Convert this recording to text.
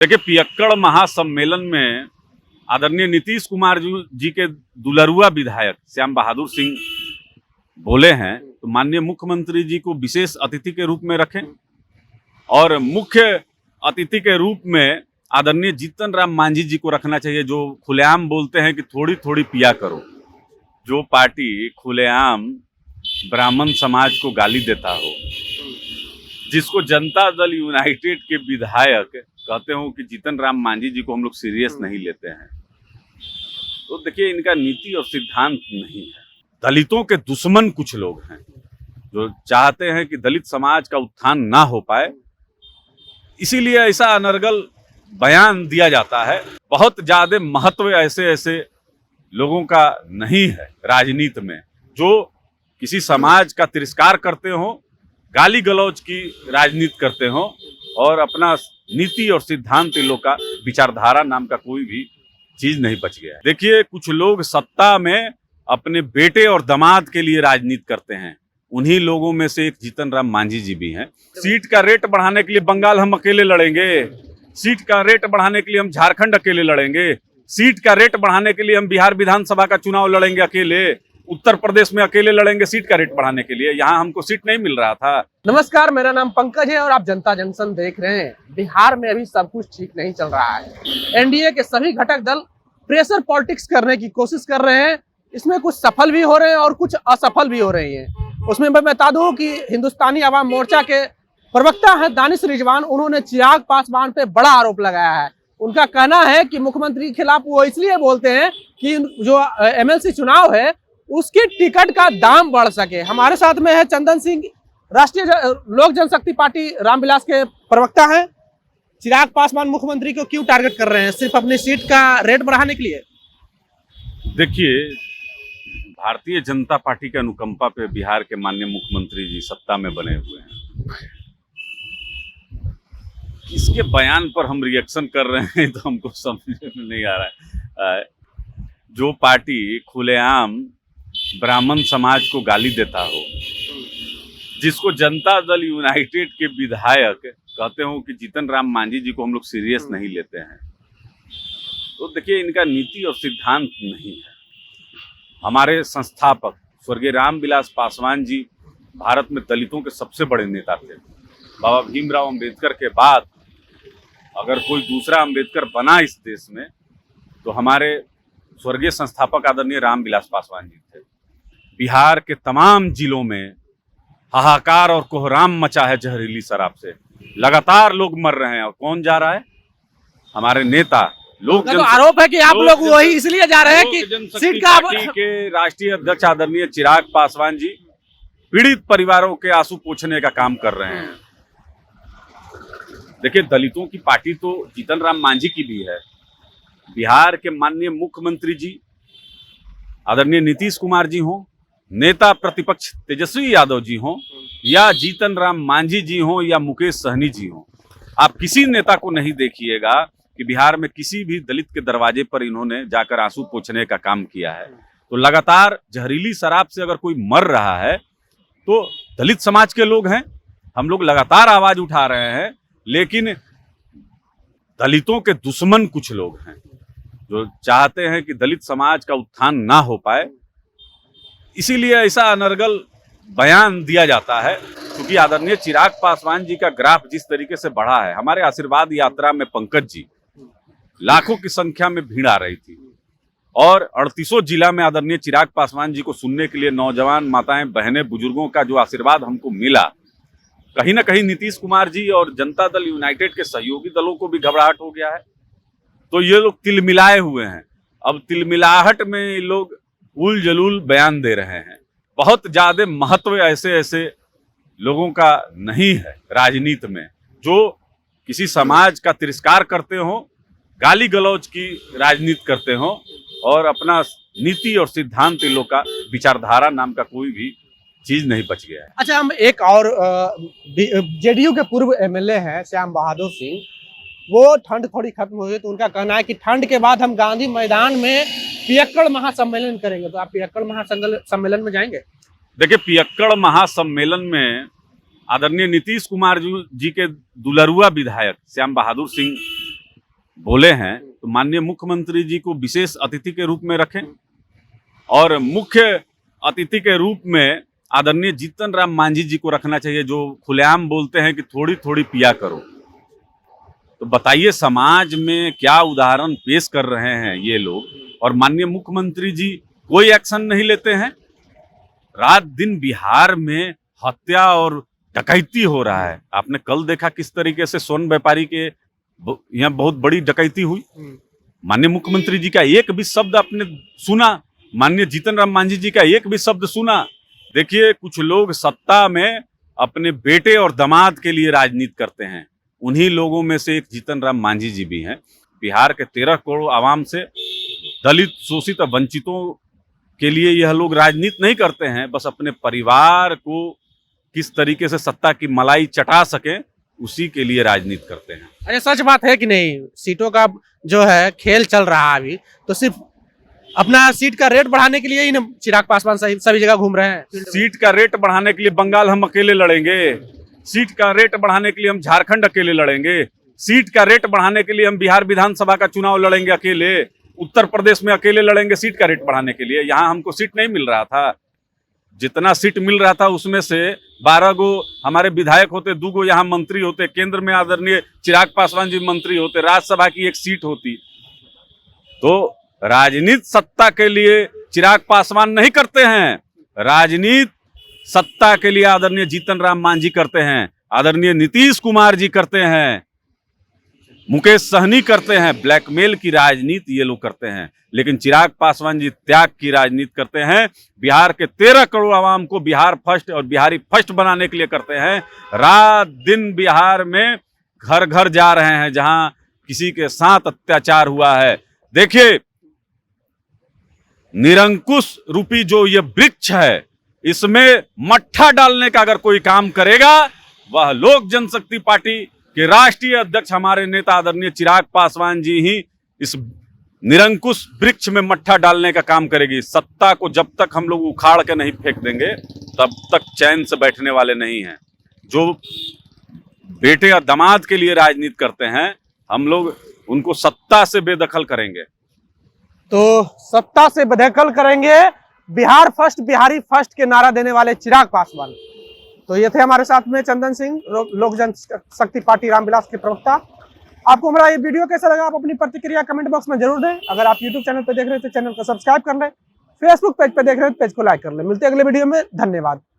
देखिए, पियक्कड़ महासम्मेलन में आदरणीय नीतीश कुमार जी के दुलरुआ विधायक श्याम बहादुर सिंह बोले हैं, तो माननीय मुख्यमंत्री जी को विशेष अतिथि के रूप में रखें और मुख्य अतिथि के रूप में आदरणीय जीतन राम मांझी जी को रखना चाहिए, जो खुलेआम बोलते हैं कि थोड़ी थोड़ी पिया करो। जो पार्टी खुलेआम ब्राह्मण समाज को गाली देता हो, जिसको जनता दल यूनाइटेड के विधायक कहते हो कि जीतन राम मांझी जी को हम लोग सीरियस नहीं लेते हैं, तो देखिए इनका नीति और सिद्धांत नहीं है। दलितों के दुश्मन कुछ लोग हैं जो चाहते हैं कि दलित समाज का उत्थान ना हो पाए, इसीलिए ऐसा अनर्गल बयान दिया जाता है। बहुत ज्यादा महत्व ऐसे लोगों का नहीं है राजनीति में, जो किसी समाज का तिरस्कार करते हो, गाली गलौज की राजनीति करते हो और अपना नीति और सिद्धांत इन लोग का विचारधारा नाम का कोई भी चीज नहीं बच गया है। देखिए, कुछ लोग सत्ता में अपने बेटे और दामाद के लिए राजनीति करते हैं, उन्हीं लोगों में से एक जीतन राम मांझी जी भी हैं। सीट का रेट बढ़ाने के लिए बंगाल हम अकेले लड़ेंगे, सीट का रेट बढ़ाने के लिए हम झारखंड अकेले लड़ेंगे, सीट का रेट बढ़ाने के लिए हम बिहार विधानसभा का चुनाव लड़ेंगे अकेले, उत्तर प्रदेश में अकेले लड़ेंगे सीट का रेट बढ़ाने के लिए। यहाँ हमको सीट नहीं मिल रहा था। नमस्कार, मेरा नाम पंकज है और आप जनता जंक्शन देख रहे हैं। बिहार में अभी सब कुछ ठीक नहीं चल रहा है। एनडीए के सभी घटक दल प्रेशर पॉलिटिक्स करने की कोशिश कर रहे हैं। इसमें कुछ सफल भी हो रहे हैं और कुछ असफल भी हो रही हैं। उसमें मैं बता दूं कि हिंदुस्तानी अवाम मोर्चा के प्रवक्ता है दानिश रिजवान, उन्होंने चिराग पासवान पे बड़ा आरोप लगाया है। उनका कहना है कि मुख्यमंत्री के खिलाफ वो इसलिए बोलते हैं कि जो एमएलसी चुनाव है उसकी टिकट का दाम बढ़ सके। हमारे साथ में है चंदन सिंह, राष्ट्रीय लोक जनशक्ति पार्टी रामविलास के प्रवक्ता हैं। चिराग पासवान मुख्यमंत्री को क्यों टारगेट कर रहे हैं? सिर्फ अपनी सीट का रेट बढ़ाने के लिए? देखिए, भारतीय जनता पार्टी के अनुकंपा पे बिहार के माननीय मुख्यमंत्री जी सत्ता में बने हुए हैं। इसके बयान पर हम रिएक्शन कर रहे हैं तो हमको समझ में नहीं आ रहा है। जो पार्टी खुलेआम ब्राह्मण समाज को गाली देता हो, जिसको जनता दल यूनाइटेड के विधायक कहते हो कि जीतन राम मांझी जी को हम लोग सीरियस नहीं लेते हैं, तो देखिए इनका नीति और सिद्धांत नहीं है। हमारे संस्थापक स्वर्गीय रामविलास पासवान जी भारत में दलितों के सबसे बड़े नेता थे। बाबा भीमराव अंबेडकर के बाद अगर कोई दूसरा अंबेडकर बना इस देश में तो हमारे स्वर्गीय संस्थापक आदरणीय रामविलास पासवान जी थे। बिहार के तमाम जिलों में हाहाकार और कोहराम मचा है जहरीली शराब से। लगातार लोग मर रहे हैं और कौन जा रहा है? हमारे नेता लोग। तो आरोप है कि आप लोग वही इसलिए जा रहे हैं कि सीट का पार्टी के राष्ट्रीय अध्यक्ष आदरणीय चिराग पासवान जी पीड़ित परिवारों के आंसू पोंछने का काम कर रहे हैं। देखिए, दलितों की पार्टी तो जीतन राम मांझी की भी है। बिहार के माननीय मुख्यमंत्री जी आदरणीय नीतीश कुमार जी हों, नेता प्रतिपक्ष तेजस्वी यादव जी हों, या जीतन राम मांझी जी हों या मुकेश सहनी जी हों, आप किसी नेता को नहीं देखिएगा कि बिहार में किसी भी दलित के दरवाजे पर इन्होंने जाकर आंसू पोंछने का काम किया है। तो लगातार जहरीली शराब से अगर कोई मर रहा है तो दलित समाज के लोग हैं, हम लोग लगातार आवाज उठा रहे हैं, लेकिन दलितों के दुश्मन कुछ लोग हैं जो चाहते हैं कि दलित समाज का उत्थान ना हो पाए, इसीलिए ऐसा अनर्गल बयान दिया जाता है। क्योंकि आदरणीय चिराग पासवान जी का ग्राफ जिस तरीके से बढ़ा है, हमारे आशीर्वाद यात्रा में पंकज जी लाखों की संख्या में भीड़ आ रही थी और 38 जिला में आदरणीय चिराग पासवान जी को सुनने के लिए नौजवान माताएं बहनें बुजुर्गों का जो आशीर्वाद हमको मिला, कहीं ना कहीं नीतीश कुमार जी और जनता दल यूनाइटेड के सहयोगी दलों को भी घबराहट हो गया है। तो ये लोग तिलमिलाए हुए हैं। अब तिलमिलाहट में ये लोग उल जलूल बयान दे रहे हैं। बहुत ज्यादा महत्व ऐसे लोगों का नहीं है राजनीति में, जो किसी समाज का तिरस्कार करते हो, गाली गलौज की राजनीति करते हो और अपना नीति और सिद्धांत इन लोग का विचारधारा नाम का कोई भी चीज नहीं बच गया है। अच्छा, हम एक और जेडीयू के पूर्व एमएलए हैं श्याम बहादुर सिंह, वो ठंड थोड़ी खत्म हुई तो उनका कहना है कि ठंड के बाद हम गांधी मैदान में पियक्कड़ महासम्मेलन करेंगे। तो आप पियक्कड़ महासम्मेलन में जाएंगे? देखिए, पियक्कड़ महासम्मेलन में आदरणीय नीतीश कुमार जी के दुलरुआ विधायक श्याम बहादुर सिंह बोले हैं, तो माननीय मुख्यमंत्री जी को विशेष अतिथि के रूप में रखें और मुख्य अतिथि के रूप में आदरणीय जीतन राम मांझी जी को रखना चाहिए, जो खुलेआम बोलते हैं कि थोड़ी थोड़ी पिया करो। तो बताइए समाज में क्या उदाहरण पेश कर रहे हैं ये लोग, और माननीय मुख्यमंत्री जी कोई एक्शन नहीं लेते हैं। रात दिन बिहार में हत्या और डकैती हो रहा है। आपने कल देखा किस तरीके से स्वर्ण व्यापारी के यहाँ बहुत बड़ी डकैती हुई। माननीय मुख्यमंत्री जी का एक भी शब्द आपने सुना? माननीय जीतन राम मांझी जी का एक भी शब्द सुना? देखिए, कुछ लोग सत्ता में अपने बेटे और दामाद के लिए राजनीति करते हैं। उन्हीं लोगों में से एक जीतन राम मांझी जी भी हैं। बिहार के 13 करोड़ आवाम से दलित, शोषित और वंचितों के लिए यह लोग राजनीति नहीं करते हैं, बस अपने परिवार को किस तरीके से सत्ता की मलाई चटा सके उसी के लिए राजनीति करते हैं। अरे सच बात है कि नहीं? सीटों का जो है खेल चल रहा है अभी, तो सिर्फ अपना सीट का रेट बढ़ाने के लिए ही ना चिराग पासवान सभी जगह घूम रहे हैं। सीट का रेट बढ़ाने के लिए बंगाल हम अकेले लड़ेंगे, सीट का रेट बढ़ाने के लिए हम झारखंड अकेले लड़ेंगे, सीट का रेट बढ़ाने के लिए हम बिहार विधानसभा का चुनाव लड़ेंगे अकेले, उत्तर प्रदेश में अकेले लड़ेंगे सीट का रेट बढ़ाने के लिए। यहाँ हमको सीट नहीं मिल रहा था। जितना सीट मिल रहा था उसमें से 12 गो हमारे विधायक होते, 2 गो यहाँ मंत्री होते, केंद्र में आदरणीय चिराग पासवान जी मंत्री होते, राज्यसभा की 1 सीट होती। तो राजनीति सत्ता के लिए चिराग पासवान नहीं करते हैं, राजनीति सत्ता के लिए आदरणीय जीतन राम मांझी करते हैं, आदरणीय नीतीश कुमार जी करते हैं, मुकेश सहनी करते हैं। ब्लैकमेल की राजनीति ये लोग करते हैं, लेकिन चिराग पासवान जी त्याग की राजनीति करते हैं। बिहार के 13 करोड़ आवाम को बिहार फर्स्ट और बिहारी फर्स्ट बनाने के लिए करते हैं। रात दिन बिहार में घर घर जा रहे हैं जहां किसी के साथ अत्याचार हुआ है। देखिए, निरंकुश रूपी जो ये वृक्ष है, इसमें मट्ठा डालने का अगर कोई काम करेगा, वह लोक जनशक्ति पार्टी के राष्ट्रीय अध्यक्ष हमारे नेता आदरणीय चिराग पासवान जी ही इस निरंकुश वृक्ष में मट्ठा डालने का काम करेगी। सत्ता को जब तक हम लोग उखाड़ के नहीं फेंक देंगे, तब तक चैन से बैठने वाले नहीं हैं। जो बेटे और दामाद के लिए राजनीति करते हैं, हम लोग उनको सत्ता से बेदखल करेंगे। तो सत्ता से बेदखल करेंगे, बिहार फर्स्ट बिहारी फर्स्ट के नारा देने वाले चिराग पासवान। तो ये थे हमारे साथ में चंदन सिंह, लोक जनशक्ति पार्टी रामविलास के प्रवक्ता। आपको हमारा ये वीडियो कैसा लगा, आप अपनी प्रतिक्रिया कमेंट बॉक्स में जरूर दें। अगर आप यूट्यूब चैनल पर देख रहे हैं तो चैनल को सब्सक्राइब कर लें, फेसबुक पेज पर देख रहे हैं तो पेज को लाइक कर लें। मिलते हैं अगले वीडियो में, धन्यवाद।